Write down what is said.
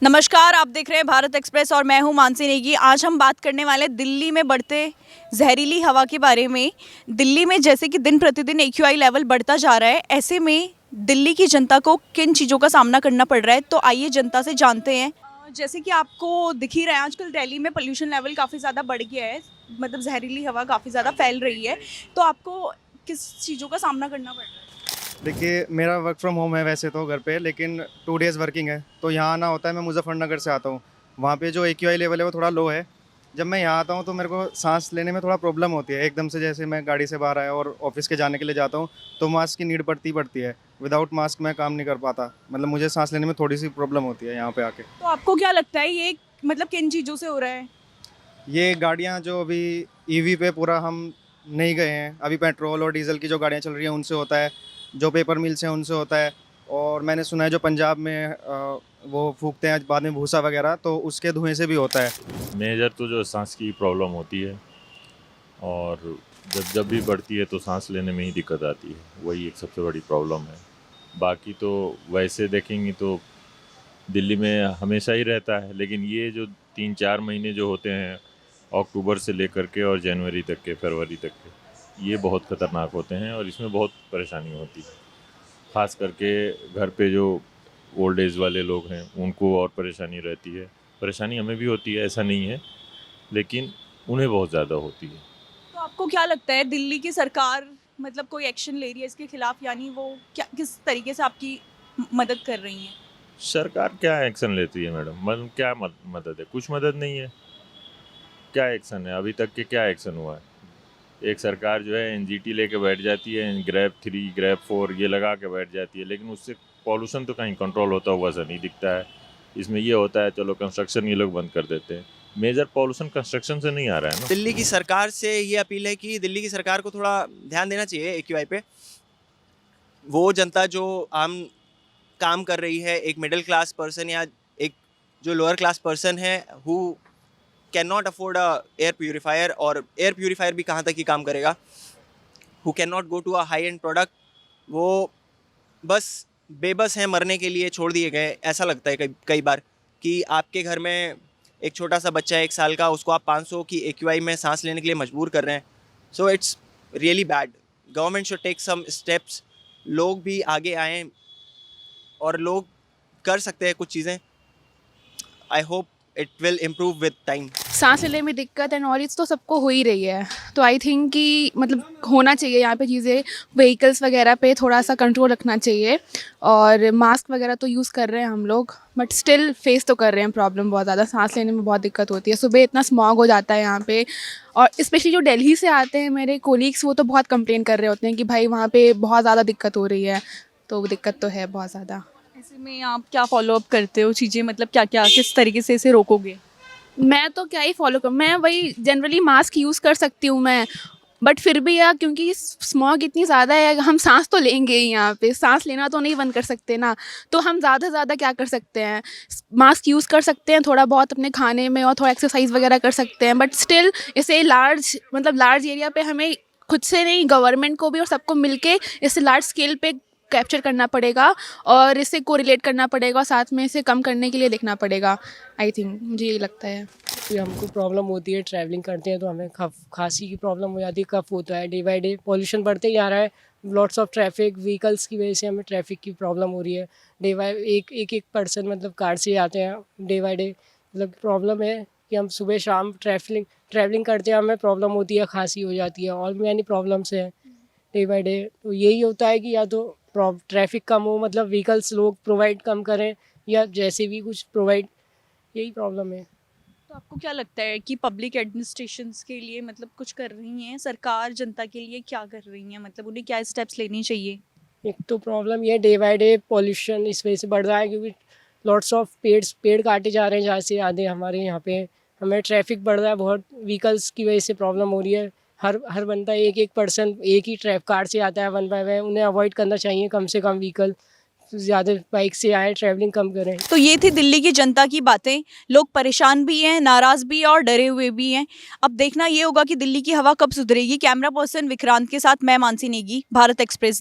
नमस्कार, आप देख रहे हैं भारत एक्सप्रेस और मैं हूं मानसी नेगी। आज हम बात करने वाले हैं दिल्ली में बढ़ते जहरीली हवा के बारे में। दिल्ली में जैसे कि दिन प्रतिदिन एक्यूआई लेवल बढ़ता जा रहा है, ऐसे में दिल्ली की जनता को किन चीज़ों का सामना करना पड़ रहा है, तो आइए जनता से जानते हैं। जैसे कि आपको दिख ही रहा है, आजकल दिल्ली में पोल्यूशन लेवल काफ़ी ज़्यादा बढ़ गया है, मतलब जहरीली हवा काफ़ी ज़्यादा फैल रही है। तो आपको किस चीज़ों का सामना करना पड़ रहा है? देखिए, मेरा वर्क फ्रॉम होम है वैसे तो घर पे, लेकिन 2 डेज़ वर्किंग है, तो यहाँ आना होता है। मैं मुज़फ़्फ़रनगर से आता हूँ। वहाँ पे जो एक्यूआई लेवल है वो थोड़ा लो है। जब मैं यहाँ आता हूँ तो मेरे को साँस लेने में थोड़ा प्रॉब्लम होती है। एकदम से जैसे मैं गाड़ी से बाहर आया और ऑफ़िस के जाने के लिए जाता हूँ, तो मास्क की नीड पड़ती है। विदाउट मास्क मैं काम नहीं कर पाता। मतलब मुझे साँस लेने में थोड़ी-सी प्रॉब्लम होती है यहाँ पे आके। तो आपको क्या लगता है ये मतलब किन चीज़ों से हो रहा है? ये गाड़ियाँ जो अभी ईवी पे पूरा हम नहीं गए हैं, अभी पेट्रोल और डीज़ल की जो गाड़ियाँ चल रही हैं उनसे होता है, जो पेपर मिल्स हैं उनसे होता है, और मैंने सुना है जो पंजाब में वो फूकते हैं बाद में भूसा वगैरह, तो उसके धुएँ से भी होता है। मेजर तो जो सांस की प्रॉब्लम होती है, और जब जब भी बढ़ती है तो सांस लेने में ही दिक्कत आती है, वही एक सबसे बड़ी प्रॉब्लम है। बाकी तो वैसे देखेंगे तो दिल्ली में हमेशा ही रहता है, लेकिन ये जो 3-4 महीने जो होते हैं, अक्टूबर से लेकर के और जनवरी तक के, फरवरी तक के, ये बहुत ख़तरनाक होते हैं और इसमें बहुत परेशानी होती है। ख़ास करके घर पे जो ओल्ड एज वाले लोग हैं उनको और परेशानी रहती है। परेशानी हमें भी होती है, ऐसा नहीं है, लेकिन उन्हें बहुत ज़्यादा होती है। तो आपको क्या लगता है दिल्ली की सरकार मतलब कोई एक्शन ले रही है इसके खिलाफ, यानी वो क्या किस तरीके से आपकी मदद कर रही है? सरकार क्या एक्शन लेती है मैडम? मतलब क्या मदद है? कुछ मदद नहीं है। क्या एक्शन है? अभी तक के क्या एक्शन हुआ है? एक सरकार जो है एनजीटी लेके बैठ जाती है, ग्रैब 3, ग्रैब 4 ये लगा के बैठ जाती है, लेकिन उससे पॉल्यूशन तो कहीं कंट्रोल होता हुआ सा नहीं दिखता है। इसमें ये होता है चलो कंस्ट्रक्शन ये लोग बंद कर देते हैं। मेजर पॉल्यूशन कंस्ट्रक्शन से नहीं आ रहा है ना। दिल्ली की सरकार से ये अपील है कि दिल्ली की सरकार को थोड़ा ध्यान देना चाहिए एक्यूआई पे। वो जनता जो आम काम कर रही है, एक मिडिल क्लास पर्सन या एक जो लोअर क्लास पर्सन है who can not afford a air purifier, और एयर प्यूरीफायर भी कहाँ तक ही काम करेगा, who can not go to a high end product, वो बस बेबस हैं, मरने के लिए छोड़ दिए गए। ऐसा लगता है कई कई बार कि आपके घर में एक छोटा सा बच्चा है 1 साल का, उसको आप 500 की एक्यूआई में सांस लेने के लिए मजबूर कर रहे हैं। So it's really bad. Government should take some steps. लोग भी आगे आएँ और लोग कर सकते हैं कुछ चीज़ें। I hope it will improve with time. सांस लेने में दिक्कत एंड नॉलेज तो सबको हो ही रही है, तो आई थिंक कि मतलब होना चाहिए यहाँ पे चीज़ें, व्हीकल्स वगैरह पे थोड़ा सा कंट्रोल रखना चाहिए। और मास्क वगैरह तो यूज़ कर रहे हैं हम लोग, बट स्टिल फेस तो कर रहे हैं प्रॉब्लम। बहुत ज़्यादा सांस लेने में बहुत दिक्कत होती है, सुबह इतना स्मॉग हो जाता है यहाँ पे। और स्पेशली जो दिल्ली से आते हैं मेरे कोलीग्स, वो तो बहुत कंप्लेन कर रहे होते हैं कि भाई वहाँ पे बहुत ज़्यादा दिक्कत हो रही है। तो वो दिक्कत तो है बहुत ज़्यादा। ऐसे में आप क्या फॉलो अप करते हो चीज़ें, मतलब क्या क्या किस तरीके से इसे रोकोगे? मैं तो क्या ही फॉलो करूँ, मैं वही जनरली मास्क यूज़ कर सकती हूँ मैं, बट फिर भी यार क्योंकि स्मॉग इतनी ज़्यादा है, हम सांस तो लेंगे ही यहाँ पे, सांस लेना तो नहीं बंद कर सकते ना। तो हम ज़्यादा से ज़्यादा क्या कर सकते हैं, मास्क यूज़ कर सकते हैं थोड़ा बहुत अपने खाने में, और थोड़ा एक्सरसाइज वगैरह कर सकते हैं, बट स्टिल इसे लार्ज एरिया पे हमें खुद से नहीं, गवर्नमेंट को भी और सबको मिलके इसे लार्ज स्केल पे कैप्चर करना पड़ेगा और इससे कोरिलेट करना पड़ेगा, और साथ में इसे कम करने के लिए देखना पड़ेगा। आई थिंक मुझे यही लगता है। कि हमको प्रॉब्लम होती है, ट्रैवलिंग करते हैं तो हमें खांसी की प्रॉब्लम हो जाती है, कफ होता है। डे बाय डे पॉल्यूशन बढ़ते ही आ रहा है, लॉट्स ऑफ ट्रैफिक व्हीकल्स की वजह से हमें ट्रैफिक की प्रॉब्लम हो रही है। डे बाय एक पर्सन मतलब कार से आते हैं डे बाय डे, मतलब प्रॉब्लम है कि हम सुबह शाम ट्रैवलिंग करते हैं, हमें प्रॉब्लम होती है, खांसी हो जाती है, और मैनी प्रॉब्लम्स हैं डे बाय डे। तो यही होता है कि या तो ट्रैफिक कम हो, मतलब व्हीकल्स लोग प्रोवाइड कम करें, या जैसे भी कुछ प्रोवाइड, यही प्रॉब्लम है। तो आपको क्या लगता है कि पब्लिक एडमिनिस्ट्रेशंस के लिए मतलब कुछ कर रही हैं सरकार, जनता के लिए क्या कर रही हैं, मतलब उन्हें क्या स्टेप्स लेने चाहिए? एक तो प्रॉब्लम ये डे बाय डे पॉल्यूशन इस वजह से बढ़ रहा है, क्योंकि लॉट्स ऑफ पेड़ काटे जा रहे हैं जहाँ से आधे हमारे यहाँ पे। हमें ट्रैफिक बढ़ रहा है बहुत, व्हीकल्स की वजह से प्रॉब्लम हो रही है। हर बंदा एक पर्सन एक ही कार से आता है, 1 बाय 1। उन्हें अवॉइड करना चाहिए कम से कम व्हीकल, ज़्यादा बाइक से आए, ट्रैवलिंग कम करें। तो ये थी दिल्ली की जनता की बातें। लोग परेशान भी हैं, नाराज भी हैं और डरे हुए भी हैं। अब देखना ये होगा कि दिल्ली की हवा कब सुधरेगी। कैमरा पर्सन विक्रांत के साथ मैं मानसी नेगी, भारत एक्सप्रेस।